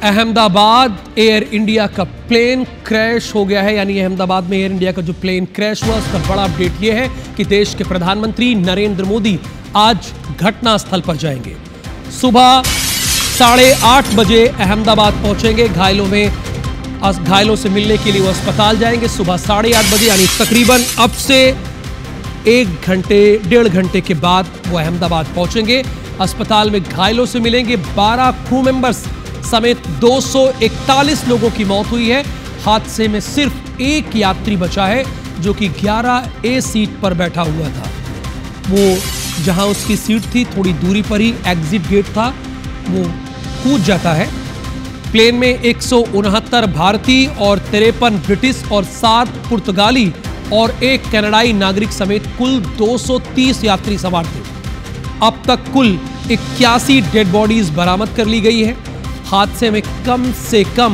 Ahmedabad air India का plane crash हो गया है। यानी अहमदाबाद में एयर इंडिया का जो प्लेन क्रैश हुआ उसका बड़ा अपडेट यह है कि देश के प्रधानमंत्री नरेंद्र मोदी आज घटनास्थल पर जाएंगे। सुबह 8:30 बजे अहमदाबाद पहुंचेंगे। घायलों से मिलने के लिए वो अस्पताल जाएंगे सुबह 8:30 बजे, यानी तकरीबन अब से 1-1.5 घंटे के बाद वो अहमदाबाद पहुंचेंगे। अस्पताल में घायलों से मिलेंगे। 12 क्रू मेंबर्स समेत 241 लोगों की मौत हुई है। हादसे में सिर्फ एक यात्री बचा है जो कि 11A सीट पर बैठा हुआ था। वो जहां उसकी सीट थी थोड़ी दूरी पर ही एग्जिट गेट था, वो कूद जाता है। प्लेन में 169 भारतीय और 53 ब्रिटिश और 7 पुर्तगाली और 1 कनाडाई नागरिक समेत कुल 230 यात्री सवार थे। अब तक कुल 81 डेड बॉडीज बरामद कर ली गई है। हादसे में कम से कम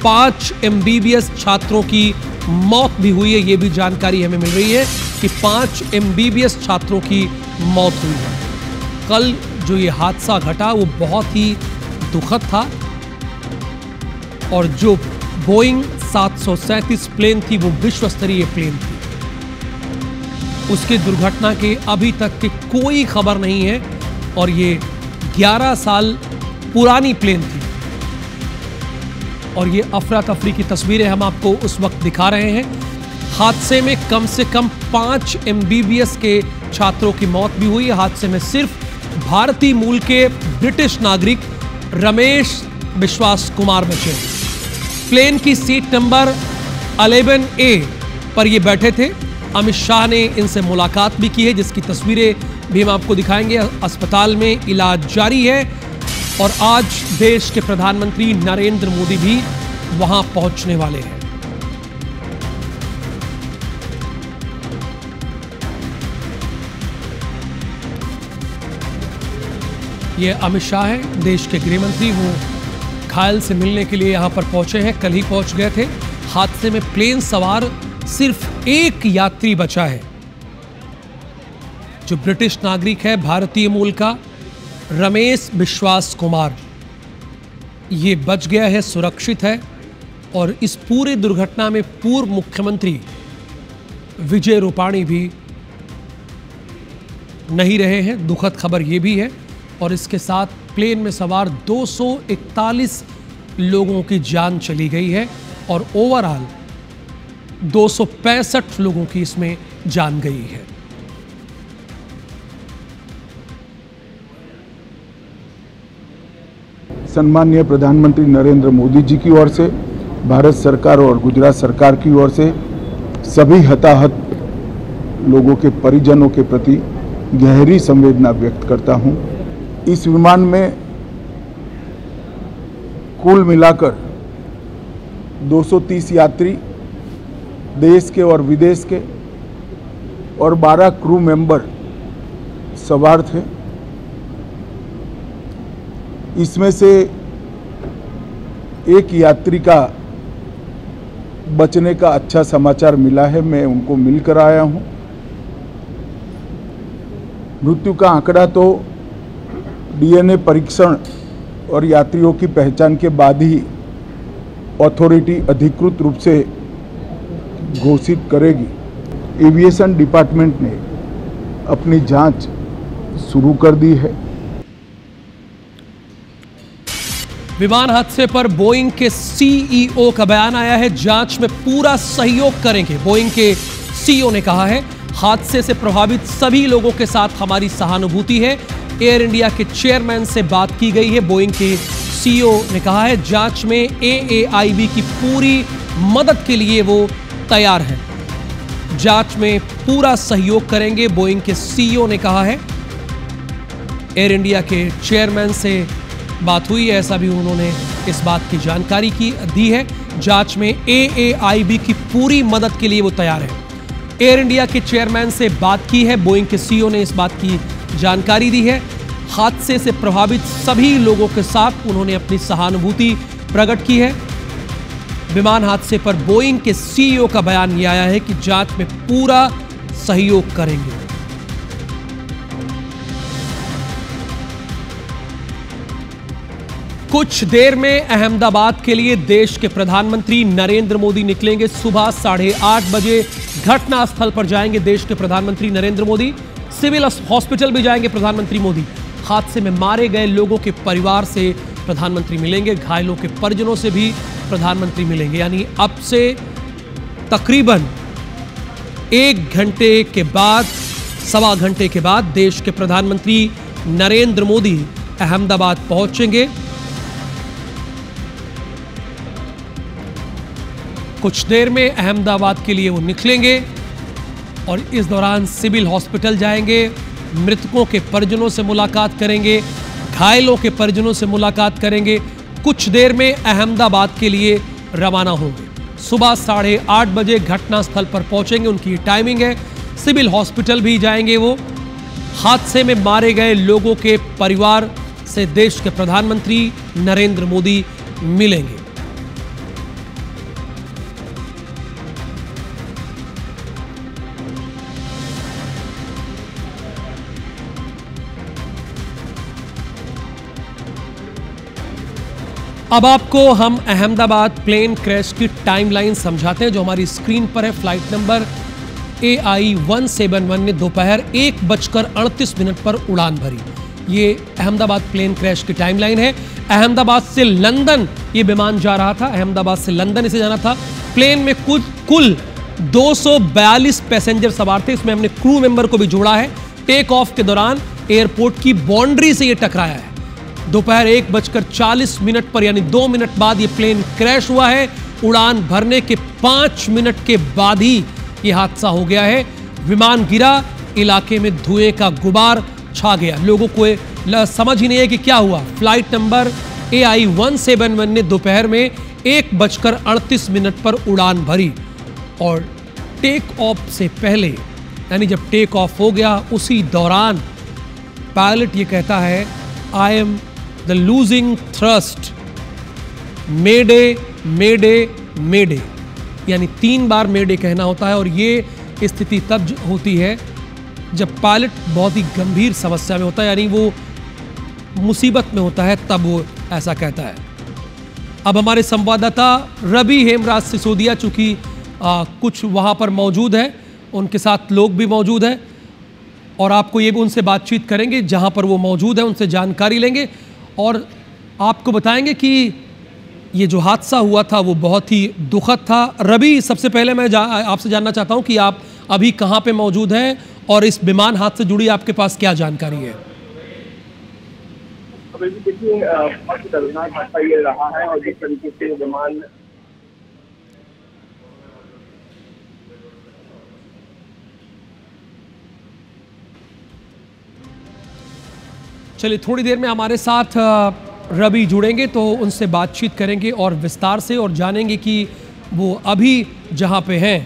5 MBBS छात्रों की मौत भी हुई है। ये भी जानकारी हमें मिल रही है कि 5 MBBS छात्रों की मौत हुई है। कल जो ये हादसा घटा वो बहुत ही दुखद था और जो बोइंग 737 प्लेन थी वो विश्व स्तरीय प्लेन थी। उसकी दुर्घटना के अभी तक की कोई खबर नहीं है और ये 11 साल पुरानी प्लेन थी। और ये अफरा तफरी की तस्वीरें हम आपको उस वक्त दिखा रहे हैं। हादसे में कम से कम 5 MBBS के छात्रों की मौत भी हुई। हादसे में सिर्फ भारतीय मूल के ब्रिटिश नागरिक रमेश विश्वास कुमार बचे। प्लेन की सीट नंबर 11A पर ये बैठे थे। अमित शाह ने इनसे मुलाकात भी की है, जिसकी तस्वीरें भी हम आपको दिखाएंगे। अस्पताल में इलाज जारी है और आज देश के प्रधानमंत्री नरेंद्र मोदी भी वहां पहुंचने वाले हैं। यह अमित शाह है, देश के गृह मंत्री। वो घायल से मिलने के लिए यहां पर पहुंचे हैं, कल ही पहुंच गए थे। हादसे में प्लेन सवार सिर्फ एक यात्री बचा है जो ब्रिटिश नागरिक है, भारतीय मूल का रमेश विश्वास कुमार। ये बच गया है, सुरक्षित है। और इस पूरी दुर्घटना में पूर्व मुख्यमंत्री विजय रूपाणी भी नहीं रहे हैं। दुखद खबर ये भी है। और इसके साथ प्लेन में सवार 241 लोगों की जान चली गई है और ओवरऑल 265 लोगों की इसमें जान गई है। सम्माननीय प्रधानमंत्री नरेंद्र मोदी जी की ओर से, भारत सरकार और गुजरात सरकार की ओर से सभी हताहत लोगों के परिजनों के प्रति गहरी संवेदना व्यक्त करता हूं। इस विमान में कुल मिलाकर 230 यात्री देश के और विदेश के और 12 क्रू मेंबर सवार थे। इसमें से एक यात्री का बचने का अच्छा समाचार मिला है, मैं उनको मिलकर आया हूं। मृत्यु का आंकड़ा तो DNA परीक्षण और यात्रियों की पहचान के बाद ही अथॉरिटी अधिकृत रूप से घोषित करेगी। एविएशन डिपार्टमेंट ने अपनी जांच शुरू कर दी है। विमान हादसे पर बोइंग के CEO का बयान आया है। जांच में पूरा सहयोग करेंगे। बोइंग के CEO ने कहा है, हादसे से प्रभावित सभी लोगों के साथ हमारी सहानुभूति है। एयर इंडिया के चेयरमैन से बात की गई है। बोइंग के CEO ने कहा है, जांच में AAIB की पूरी मदद के लिए वो तैयार है। जांच में पूरा सहयोग करेंगे, बोइंग के CEO ने कहा है। एयर इंडिया के चेयरमैन से बात हुई है, ऐसा भी उन्होंने इस बात की जानकारी दी है। जांच में AAIB की पूरी मदद के लिए वो तैयार है। एयर इंडिया के चेयरमैन से बात की है, बोइंग के CEO ने इस बात की जानकारी दी है। हादसे से प्रभावित सभी लोगों के साथ उन्होंने अपनी सहानुभूति प्रकट की है। विमान हादसे पर बोइंग के CEO का बयान यह आया है कि जांच में पूरा सहयोग करेंगे। कुछ देर में अहमदाबाद के लिए देश के प्रधानमंत्री नरेंद्र मोदी निकलेंगे। सुबह 8:30 बजे घटनास्थल पर जाएंगे देश के प्रधानमंत्री नरेंद्र मोदी। सिविल हॉस्पिटल भी जाएंगे प्रधानमंत्री मोदी। हादसे में मारे गए लोगों के परिवार से प्रधानमंत्री मिलेंगे, घायलों के परिजनों से भी प्रधानमंत्री मिलेंगे। यानी अब से तकरीबन 1 घंटे के बाद, सवा घंटे के बाद देश के प्रधानमंत्री नरेंद्र मोदी अहमदाबाद पहुंचेंगे। कुछ देर में अहमदाबाद के लिए वो निकलेंगे और इस दौरान सिविल हॉस्पिटल जाएंगे, मृतकों के परिजनों से मुलाकात करेंगे, घायलों के परिजनों से मुलाकात करेंगे। कुछ देर में अहमदाबाद के लिए रवाना होंगे। सुबह 8:30 बजे घटनास्थल पर पहुंचेंगे, उनकी टाइमिंग है। सिविल हॉस्पिटल भी जाएंगे वो। हादसे में मारे गए लोगों के परिवार से देश के प्रधानमंत्री नरेंद्र मोदी मिलेंगे। अब आपको हम अहमदाबाद प्लेन क्रैश की टाइमलाइन समझाते हैं जो हमारी स्क्रीन पर है। फ्लाइट नंबर AI 171 ने दोपहर 1:38 पर उड़ान भरी। ये अहमदाबाद प्लेन क्रैश की टाइमलाइन है। अहमदाबाद से लंदन ये विमान जा रहा था, अहमदाबाद से लंदन इसे जाना था। प्लेन में कुल 242 पैसेंजर सवार थे, इसमें हमने क्रू मेंबर को भी जोड़ा है। टेक ऑफ के दौरान एयरपोर्ट की बाउंड्री से ये टकराया है। दोपहर 1:40 पर यानी 2 मिनट बाद ये प्लेन क्रैश हुआ है। उड़ान भरने के 5 मिनट के बाद ही ये हादसा हो गया है। विमान गिरा, इलाके में धुएं का गुबार छा गया। लोगों को समझ ही नहीं है कि क्या हुआ। फ्लाइट नंबर AI 171 ने दोपहर में 1:38 पर उड़ान भरी और टेक ऑफ से पहले यानी जब टेक ऑफ हो गया उसी दौरान पायलट ये कहता है, I am the losing thrust, mayday mayday mayday. यानी 3 बार मेडे कहना होता है और ये स्थिति तब होती है जब पायलट बहुत ही गंभीर समस्या में होता है, यानी वो मुसीबत में होता है, तब वो ऐसा कहता है। अब हमारे संवाददाता रवि हेमराज सिसोदिया चूंकि कुछ वहाँ पर मौजूद है, उनके साथ लोग भी मौजूद हैं और आपको ये भी उनसे बातचीत करेंगे जहाँ पर वो मौजूद है, उनसे जानकारी लेंगे और आपको बताएंगे कि ये जो हादसा हुआ था वो बहुत ही दुखद था। रवि, सबसे पहले मैं आपसे जानना चाहता हूँ कि आप अभी कहाँ पे मौजूद हैं और इस विमान हादसे से जुड़ी आपके पास क्या जानकारी है? अभी भी देखिए बहुत ही दर्दनाक हादसा ये रहा है और जिस तरीके से विमान चलिए थोड़ी देर में हमारे साथ रवि जुड़ेंगे तो उनसे बातचीत करेंगे और विस्तार से और जानेंगे कि वो अभी जहाँ पे हैं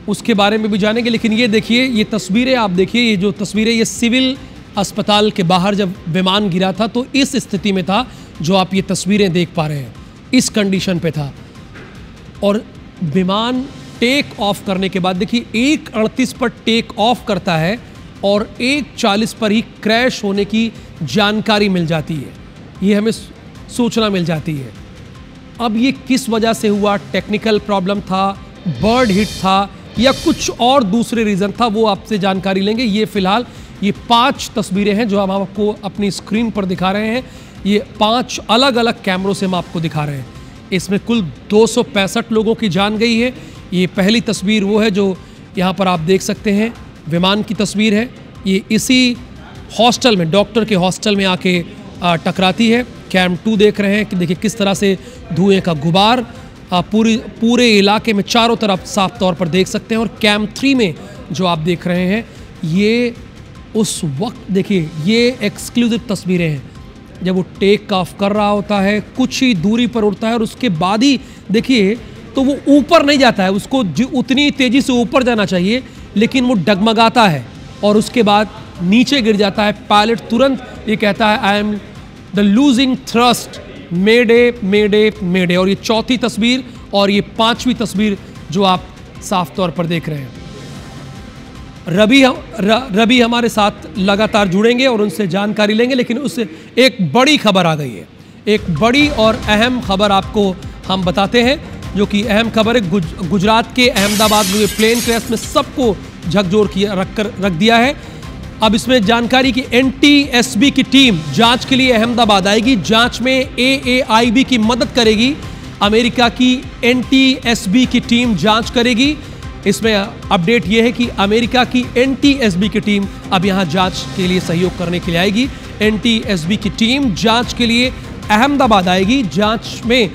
उसके बारे में भी जानेंगे। लेकिन ये देखिए, ये तस्वीरें आप देखिए, ये जो तस्वीरें, ये सिविल अस्पताल के बाहर जब विमान गिरा था तो इस स्थिति में था जो आप ये तस्वीरें देख पा रहे हैं, इस कंडीशन पे था। और विमान टेक ऑफ करने के बाद देखिए 1:38 पर टेक ऑफ करता है और 1:40 पर ही क्रैश होने की जानकारी मिल जाती है, ये हमें सूचना मिल जाती है। अब ये किस वजह से हुआ, टेक्निकल प्रॉब्लम था, बर्ड हिट था या कुछ और दूसरे रीज़न था, वो आपसे जानकारी लेंगे। ये फिलहाल ये 5 तस्वीरें हैं जो हम आपको अपनी स्क्रीन पर दिखा रहे हैं। ये 5 अलग अलग कैमरों से हम आपको दिखा रहे हैं। इसमें कुल 265 लोगों की जान गई है। ये पहली तस्वीर वो है जो यहाँ पर आप देख सकते हैं, विमान की तस्वीर है। ये इसी हॉस्टल में, डॉक्टर के हॉस्टल में आके टकराती है। कैम 2 देख रहे हैं कि देखिए किस तरह से धुएं का गुबार पूरे इलाके में चारों तरफ साफ तौर पर देख सकते हैं। और कैम 3 में जो आप देख रहे हैं ये उस वक्त देखिए, ये एक्सक्लूसिव तस्वीरें हैं जब वो टेक ऑफ कर रहा होता है, कुछ ही दूरी पर उड़ता है और उसके बाद ही देखिए तो वो ऊपर नहीं जाता है, उसको उतनी तेज़ी से ऊपर जाना चाहिए लेकिन वो डगमगाता है और उसके बाद नीचे गिर जाता है। पायलट तुरंत ये कहता है, I am the losing thrust, mayday mayday mayday. और ये 4थी तस्वीर और ये 5वीं तस्वीर जो आप साफ तौर पर देख रहे हैं। रवि हमारे साथ लगातार जुड़ेंगे और उनसे जानकारी लेंगे, लेकिन उससे एक बड़ी खबर आ गई है, एक बड़ी और अहम खबर आपको हम बताते हैं, जो कि अहम खबर है। गुजरात के अहमदाबाद में प्लेन क्रैश में सबको झकझोर किया रख दिया है। अब इसमें जानकारी की NTSB की टीम जांच के लिए अहमदाबाद आएगी। जांच में AAIB की मदद करेगी। अमेरिका की NTSB की टीम जांच करेगी। इसमें अपडेट यह है कि अमेरिका की NTSB की टीम अब यहां जांच के लिए सहयोग करने के लिए आएगी। NTSB की टीम जांच के लिए अहमदाबाद आएगी। जांच में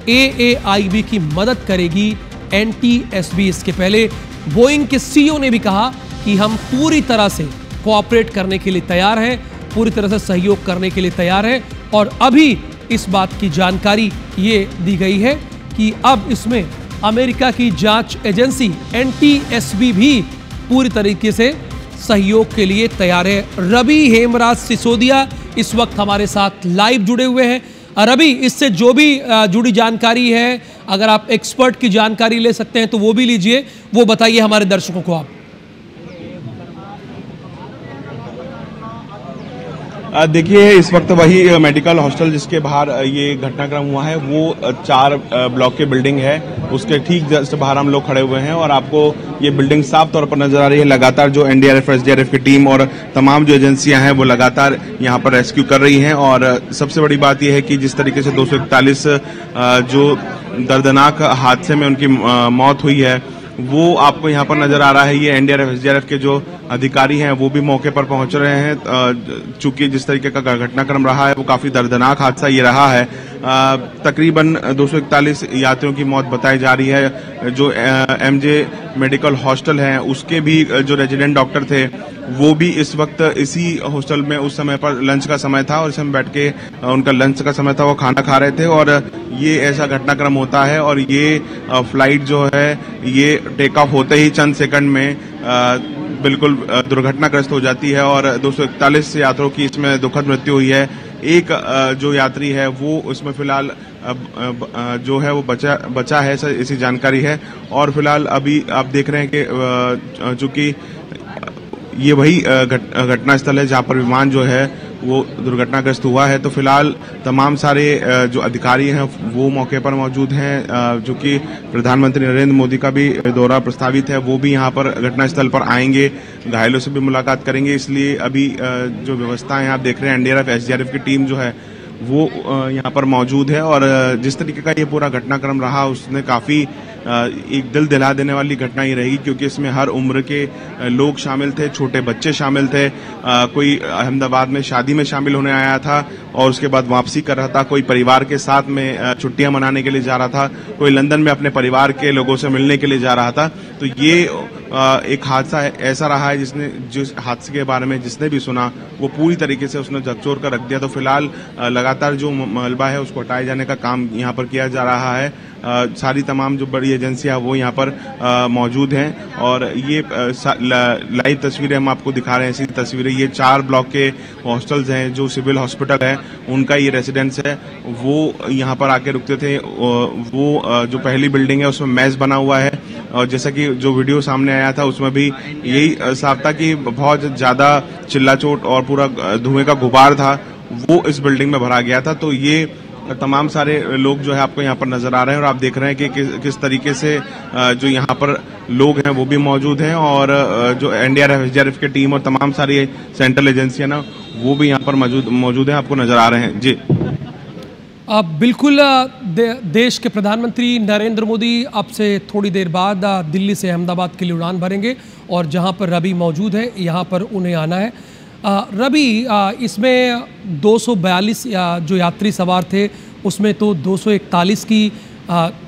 AAIB की मदद करेगी NTSB। इसके पहले बोइंग के CEO ने भी कहा कि हम पूरी तरह से कोऑपरेट करने के लिए तैयार हैं, पूरी तरह से सहयोग करने के लिए तैयार हैं। और अभी इस बात की जानकारी ये दी गई है कि अब इसमें अमेरिका की जांच एजेंसी NTSB भी पूरी तरीके से सहयोग के लिए तैयार है। रवि हेमराज सिसोदिया इस वक्त हमारे साथ लाइव जुड़े हुए हैं। रवि, इससे जो भी जुड़ी जानकारी है, अगर आप एक्सपर्ट की जानकारी ले सकते हैं तो वो भी लीजिए, वो बताइए हमारे दर्शकों को आप। देखिए, इस वक्त वही मेडिकल हॉस्टल जिसके बाहर ये घटनाक्रम हुआ है वो 4 ब्लॉक की बिल्डिंग है, उसके ठीक जस्ट बाहर हम लोग खड़े हुए हैं और आपको ये बिल्डिंग साफ तौर पर नजर आ रही है। लगातार जो NDRF SDRF की टीम और तमाम जो एजेंसियां हैं वो लगातार यहाँ पर रेस्क्यू कर रही हैं। और सबसे बड़ी बात यह है कि जिस तरीके से 241 जो दर्दनाक हादसे में उनकी मौत हुई है वो आपको यहाँ पर नजर आ रहा है। ये NDRF SDRF के जो अधिकारी हैं वो भी मौके पर पहुंच रहे हैं। चूंकि जिस तरीके का घटनाक्रम रहा है वो काफी दर्दनाक हादसा ये रहा है। तकरीबन 241 यात्रियों की मौत बताई जा रही है। जो MJ मेडिकल हॉस्टल है उसके भी जो रेजिडेंट डॉक्टर थे वो भी इस वक्त इसी हॉस्टल में उस समय पर लंच का समय था और इस समय बैठ के उनका लंच का समय था, वो खाना खा रहे थे और ये ऐसा घटनाक्रम होता है। और ये फ्लाइट जो है ये टेक ऑफ होते ही चंद सेकंड में बिल्कुल दुर्घटनाग्रस्त हो जाती है और 241 यात्रियों की इसमें दुखद मृत्यु हुई है। एक जो यात्री है वो उसमें फिलहाल जो है वो बचा है, ऐसी जानकारी है। और फिलहाल अभी आप देख रहे हैं कि चूंकि ये वही घटना स्थल है जहां पर विमान जो है वो दुर्घटनाग्रस्त हुआ है, तो फिलहाल तमाम सारे जो अधिकारी हैं वो मौके पर मौजूद हैं। जो कि प्रधानमंत्री नरेंद्र मोदी का भी दौरा प्रस्तावित है, वो भी यहाँ पर घटनास्थल पर आएंगे, घायलों से भी मुलाकात करेंगे। इसलिए अभी जो व्यवस्थाएं आप देख रहे हैं NDRF SDRF की टीम जो है वो यहाँ पर मौजूद है। और जिस तरीके का ये पूरा घटनाक्रम रहा उसने काफी एक दिल दिला देने वाली घटना ही रही, क्योंकि इसमें हर उम्र के लोग शामिल थे, छोटे बच्चे शामिल थे। कोई अहमदाबाद में शादी में शामिल होने आया था और उसके बाद वापसी कर रहा था, कोई परिवार के साथ में छुट्टियां मनाने के लिए जा रहा था, कोई लंदन में अपने परिवार के लोगों से मिलने के लिए जा रहा था। तो ये एक हादसा ऐसा रहा है जिसने जिस हादसे के बारे में जिसने भी सुना वो पूरी तरीके से उसने झकझोर कर रख दिया। तो फिलहाल लगातार जो मलबा है उसको हटाए जाने का काम यहाँ पर किया जा रहा है। सारी तमाम जो बड़ी एजेंसियां वो यहाँ पर मौजूद हैं और ये लाइव तस्वीरें हम आपको दिखा रहे हैं। ऐसी तस्वीरें ये 4 ब्लॉक के हॉस्टल्स हैं, जो सिविल हॉस्पिटल है उनका ये रेसिडेंस है, वो यहाँ पर आके रुकते थे। वो जो पहली बिल्डिंग है उसमें मेस बना हुआ है और जैसा कि जो वीडियो सामने आया था उसमें भी यही साफ था कि बहुत ज्यादा चिल्लाचोट और पूरा धुएं का गुबार था वो इस बिल्डिंग में भरा गया था। तो ये तमाम सारे लोग जो है आपको यहाँ पर नजर आ रहे हैं और आप देख रहे हैं कि किस तरीके से जो यहाँ पर लोग हैं वो भी मौजूद हैं और जो NDRF SDRF की टीम और तमाम सारी सेंट्रल एजेंसियां ना वो भी यहाँ पर मौजूद हैं, आपको नजर आ रहे हैं। जी बिल्कुल। देश के प्रधानमंत्री नरेंद्र मोदी अब से थोड़ी देर बाद दिल्ली से अहमदाबाद के लिए उड़ान भरेंगे और जहां पर रवि मौजूद है यहां पर उन्हें आना है। रवि, इसमें 242 जो यात्री सवार थे उसमें तो 241 की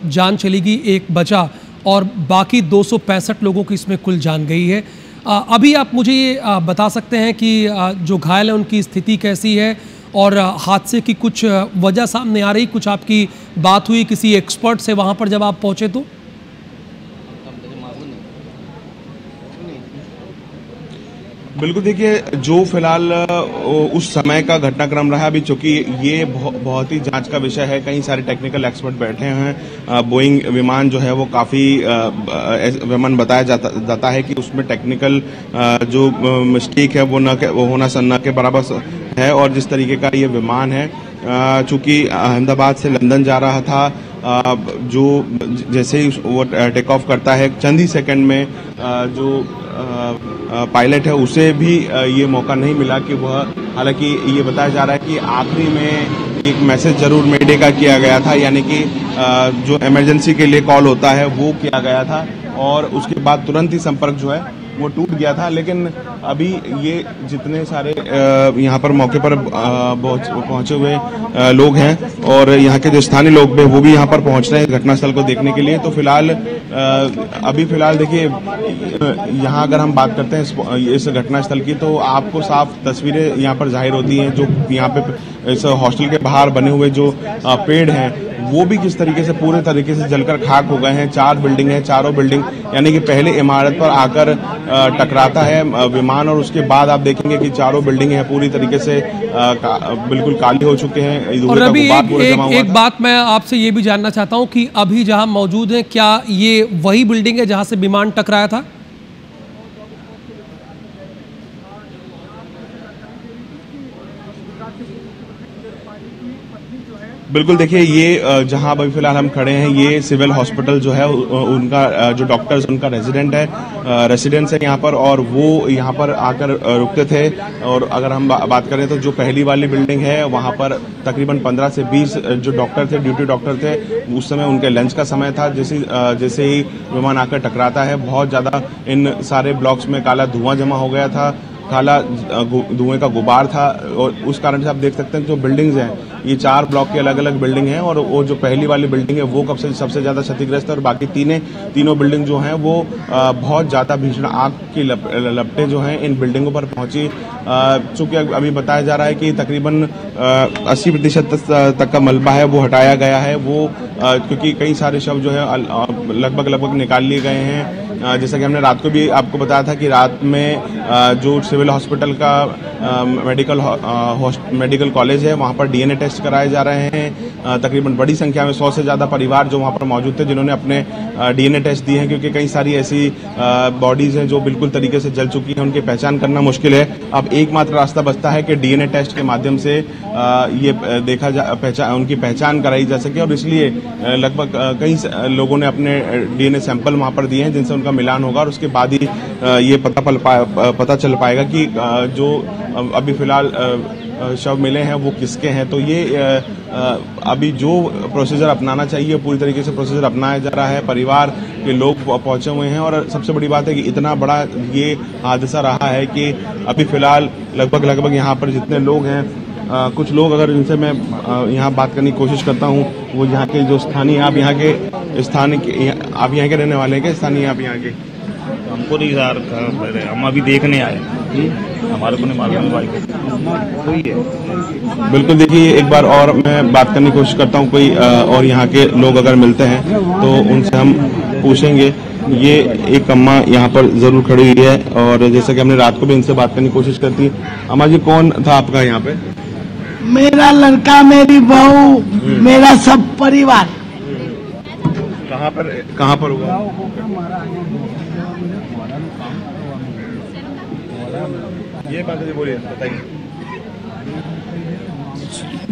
जान चली गई, एक बचा और बाकी 265 लोगों की इसमें कुल जान गई है। अभी आप मुझे ये बता सकते हैं कि जो घायल है उनकी स्थिति कैसी है और हादसे की कुछ वजह सामने आ रही, कुछ आपकी बात हुई किसी एक्सपर्ट से वहां पर जब आप पहुंचे तो? बिल्कुल, देखिए जो फिलहाल उस समय का घटनाक्रम रहा, अभी चूंकि ये बहुत ही जांच का विषय है, कई सारे टेक्निकल एक्सपर्ट बैठे हैं। बोइंग विमान जो है वो काफी विमान बताया जाता है कि उसमें टेक्निकल जो मिस्टेक है वो होना न के बराबर है और जिस तरीके का ये विमान है, चूंकि अहमदाबाद से लंदन जा रहा था, जो जैसे ही वो टेक ऑफ करता है चंद ही सेकंड में जो पायलट है उसे भी ये मौका नहीं मिला कि वह, हालांकि ये बताया जा रहा है कि आखिरी में एक मैसेज जरूर मेडे का किया गया था, यानी कि जो इमरजेंसी के लिए कॉल होता है वो किया गया था और उसके बाद तुरंत ही संपर्क जो है वो टूट गया था। लेकिन अभी ये जितने सारे यहाँ पर मौके पर पहुंचे हुए लोग हैं और यहाँ के जो स्थानीय लोग भी वो भी यहाँ पर पहुंच रहे हैं घटनास्थल को देखने के लिए। तो फिलहाल अभी देखिए यहाँ अगर हम बात करते हैं इस घटनास्थल की तो आपको साफ तस्वीरें यहाँ पर जाहिर होती हैं। जो यहाँ पे इस हॉस्टल के बाहर बने हुए जो पेड़ हैं वो भी किस तरीके से पूरे तरीके से जलकर खाक हो गए हैं। 4 बिल्डिंग है, चारों बिल्डिंग यानी कि पहले इमारत पर आकर टकराता है विमान और उसके बाद आप देखेंगे कि चारों बिल्डिंग है पूरी तरीके से बिल्कुल काली हो चुके हैं। और अभी एक बात मैं आपसे ये भी जानना चाहता हूं कि अभी जहां मौजूद है क्या ये वही बिल्डिंग है जहां से विमान टकराया था? बिल्कुल, देखिए ये जहां अभी फिलहाल हम खड़े हैं ये सिविल हॉस्पिटल जो है उनका जो डॉक्टर्स उनका रेसिडेंस है यहाँ पर और वो यहाँ पर आकर रुकते थे। और अगर हम बात करें तो जो पहली वाली बिल्डिंग है वहाँ पर तकरीबन 15 से 20 जो डॉक्टर थे, ड्यूटी डॉक्टर थे, उस समय उनके लंच का समय था। जैसे ही विमान आकर टकराता है बहुत ज़्यादा इन सारे ब्लॉक्स में काला धुआं जमा हो गया था, काला धुएं का गुबार था और उस कारण से आप देख सकते हैं जो बिल्डिंग्स हैं ये 4 ब्लॉक की अलग अलग बिल्डिंग हैं और वो जो पहली वाली बिल्डिंग है वो कब से सबसे ज़्यादा क्षतिग्रस्त है और बाकी तीनों बिल्डिंग जो हैं वो बहुत ज़्यादा भीषण आग की लपटें जो हैं इन बिल्डिंगों पर पहुंची। चूँकि अभी बताया जा रहा है कि तकरीबन 80% तक का मलबा है वो हटाया गया है, वो क्योंकि कई सारे शव जो है लगभग निकाल लिए गए हैं। जैसा कि हमने रात को भी आपको बताया था कि रात में जो सिविल हॉस्पिटल का मेडिकल कॉलेज है वहाँ पर डीएनए टेस्ट कराए जा रहे हैं। तकरीबन बड़ी संख्या में 100 से ज़्यादा परिवार जो वहाँ पर मौजूद थे जिन्होंने अपने डीएनए टेस्ट दिए हैं, क्योंकि कई सारी ऐसी बॉडीज़ हैं जो बिल्कुल तरीके से जल चुकी हैं, उनकी पहचान करना मुश्किल है। अब एकमात्र रास्ता बचता है कि डीएनए टेस्ट के माध्यम से ये उनकी पहचान कराई जा सके और इसलिए लगभग कई लोगों ने अपने डीएनए सैंपल वहाँ पर दिए हैं जिनसे उनका मिलान होगा और उसके बाद ही ये पता चल पाएगा कि जो अभी फिलहाल शव मिले हैं वो किसके हैं। तो ये अभी जो प्रोसीजर अपनाना चाहिए पूरी तरीके से प्रोसीजर अपनाया जा रहा है। परिवार के लोग पहुंचे हुए हैं और सबसे बड़ी बात है कि इतना बड़ा ये हादसा रहा है कि अभी फिलहाल लगभग यहाँ पर जितने लोग हैं कुछ लोग अगर इनसे मैं यहाँ बात करने की कोशिश करता हूँ, वो यहाँ के जो स्थानीय, आप यहाँ के रहने वाले हैं क्या? स्थानीय आप यहाँ के? हमको नहीं यार, हम अभी देखने आए, हमारे को नहीं मालूम भाई कोई है। बिल्कुल, देखिए एक बार और मैं बात करने की कोशिश करता हूँ, कोई और यहाँ के लोग अगर मिलते हैं तो उनसे हम पूछेंगे। ये एक अम्मा यहाँ पर जरूर खड़ी हुई है और जैसा कि हमने रात को भी इनसे बात करने की कोशिश करती। अम्मा जी, कौन था आपका यहाँ पे? मेरा लड़का, मेरी बहू, मेरा सब परिवार। कहाँ पर हुआ? ये बात बोलिए, बताइए।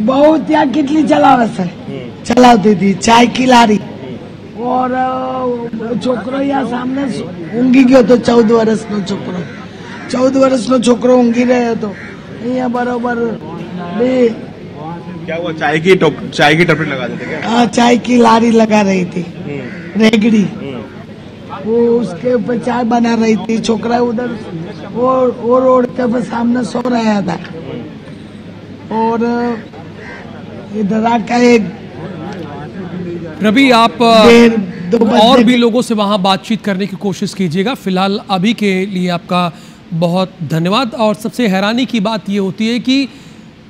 बहुत या कितनी चलावती थी चाय की लारी और छोकरो या सामने ઊંઘી ગયો તો 14 વર્ષનો છોકરો ઊંઘી રહ્યો હતો અહીંયા बराबर क्या हुआ? चाय की टपरी लगा देते क्या? हाँ, चाय की लारी लगा रही थी, रेगड़ी, वो उसके ऊपर चाय बना रही थी। छोकरा उधर वो रोड के सामने सो रहा था और इधर आकर एक रवि, आप और भी लोगों से वहां बातचीत करने की कोशिश कीजिएगा। फिलहाल अभी के लिए आपका बहुत धन्यवाद। और सबसे हैरानी की बात ये होती है कि